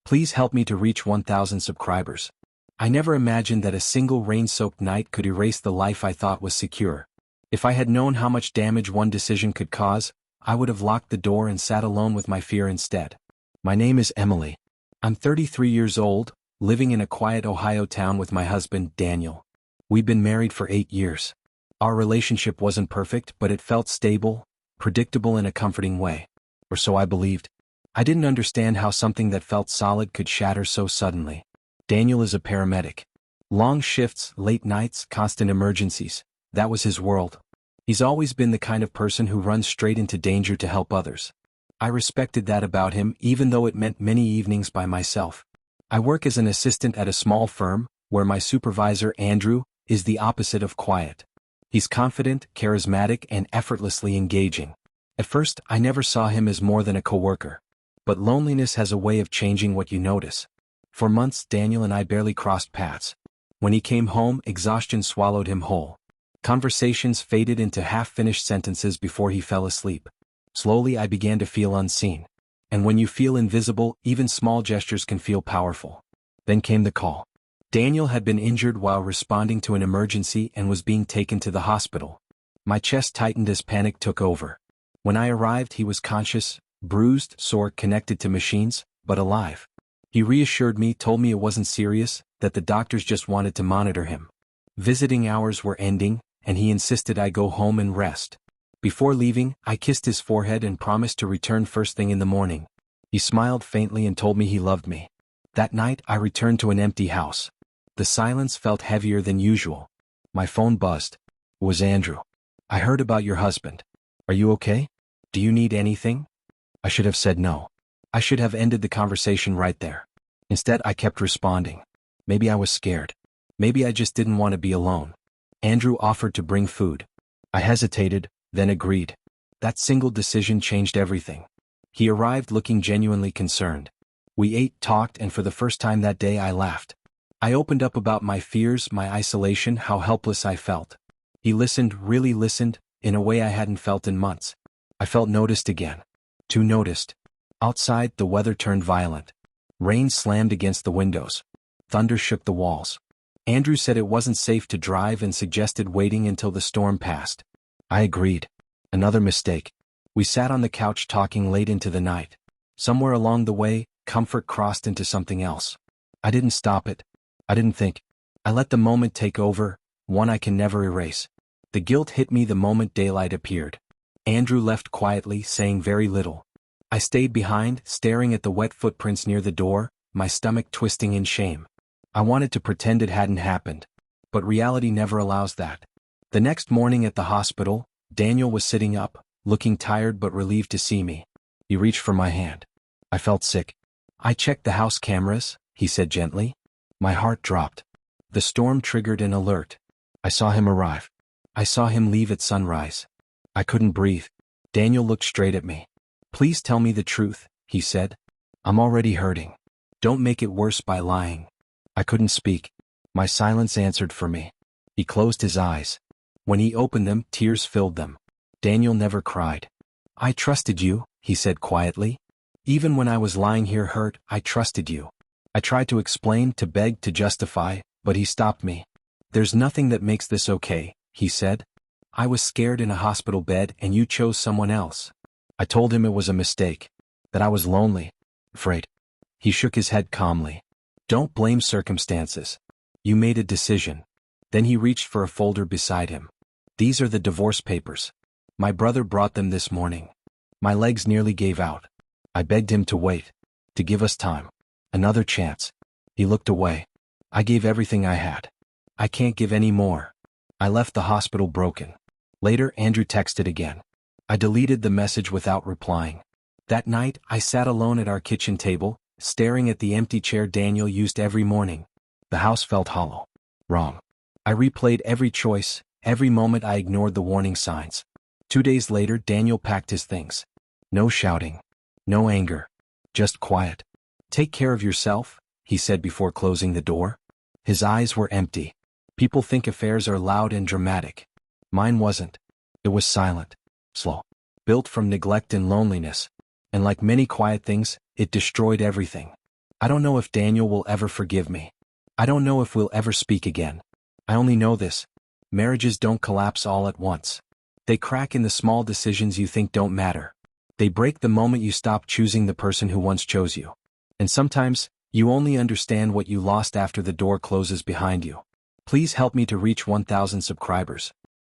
Please help me to reach 1,000 subscribers. I never imagined that a single rain-soaked night could erase the life I thought was secure. If I had known how much damage one decision could cause, I would have locked the door and sat alone with my fear instead. My name is Emily. I'm 33 years old, living in a quiet Ohio town with my husband, Daniel. We've been married for 8 years. Our relationship wasn't perfect, but it felt stable, predictable in a comforting way. Or so I believed. I didn't understand how something that felt solid could shatter so suddenly. Daniel is a paramedic. Long shifts, late nights, constant emergencies. That was his world. He's always been the kind of person who runs straight into danger to help others. I respected that about him, even though it meant many evenings by myself. I work as an assistant at a small firm, where my supervisor, Andrew, is the opposite of quiet. He's confident, charismatic, and effortlessly engaging. At first, I never saw him as more than a coworker. But loneliness has a way of changing what you notice. For months, Daniel and I barely crossed paths. When he came home, exhaustion swallowed him whole. Conversations faded into half-finished sentences before he fell asleep. Slowly I began to feel unseen. And when you feel invisible, even small gestures can feel powerful. Then came the call. Daniel had been injured while responding to an emergency and was being taken to the hospital. My chest tightened as panic took over. When I arrived, he was conscious, bruised, sore, connected to machines, but alive. He reassured me, told me it wasn't serious, that the doctors just wanted to monitor him. Visiting hours were ending, and he insisted I go home and rest. Before leaving, I kissed his forehead and promised to return first thing in the morning. He smiled faintly and told me he loved me. That night, I returned to an empty house. The silence felt heavier than usual. My phone buzzed. It was Andrew. I heard about your husband. Are you okay? Do you need anything? I should have said no. I should have ended the conversation right there. Instead, I kept responding. Maybe I was scared. Maybe I just didn't want to be alone. Andrew offered to bring food. I hesitated, then agreed. That single decision changed everything. He arrived looking genuinely concerned. We ate, talked, and for the first time that day I laughed. I opened up about my fears, my isolation, how helpless I felt. He listened, really listened, in a way I hadn't felt in months. I felt noticed again. Too noticed. Outside, the weather turned violent. Rain slammed against the windows. Thunder shook the walls. Andrew said it wasn't safe to drive and suggested waiting until the storm passed. I agreed. Another mistake. We sat on the couch talking late into the night. Somewhere along the way, comfort crossed into something else. I didn't stop it. I didn't think. I let the moment take over, one I can never erase. The guilt hit me the moment daylight appeared. Andrew left quietly, saying very little. I stayed behind, staring at the wet footprints near the door, my stomach twisting in shame. I wanted to pretend it hadn't happened. But reality never allows that. The next morning at the hospital, Daniel was sitting up, looking tired but relieved to see me. He reached for my hand. I felt sick. I checked the house cameras, he said gently. My heart dropped. The storm triggered an alert. I saw him arrive. I saw him leave at sunrise. I couldn't breathe. Daniel looked straight at me. Please tell me the truth, he said. I'm already hurting. Don't make it worse by lying. I couldn't speak. My silence answered for me. He closed his eyes. When he opened them, tears filled them. Daniel never cried. I trusted you, he said quietly. Even when I was lying here hurt, I trusted you. I tried to explain, to beg, to justify, but he stopped me. There's nothing that makes this okay, he said. I was scared in a hospital bed and you chose someone else. I told him it was a mistake, that I was lonely, afraid. He shook his head calmly. Don't blame circumstances. You made a decision. Then he reached for a folder beside him. These are the divorce papers. My brother brought them this morning. My legs nearly gave out. I begged him to wait, to give us time. Another chance. He looked away. I gave everything I had. I can't give any more. I left the hospital broken. Later, Andrew texted again. I deleted the message without replying. That night, I sat alone at our kitchen table, staring at the empty chair Daniel used every morning. The house felt hollow. Wrong. I replayed every choice, every moment I ignored the warning signs. 2 days later, Daniel packed his things. No shouting. No anger. Just quiet. Take care of yourself, he said before closing the door. His eyes were empty. People think affairs are loud and dramatic. Mine wasn't. It was silent, slow, built from neglect and loneliness. And like many quiet things, it destroyed everything. I don't know if Daniel will ever forgive me. I don't know if we'll ever speak again. I only know this. Marriages don't collapse all at once. They crack in the small decisions you think don't matter. They break the moment you stop choosing the person who once chose you. And sometimes, you only understand what you lost after the door closes behind you. Please help me to reach 1,000 subscribers.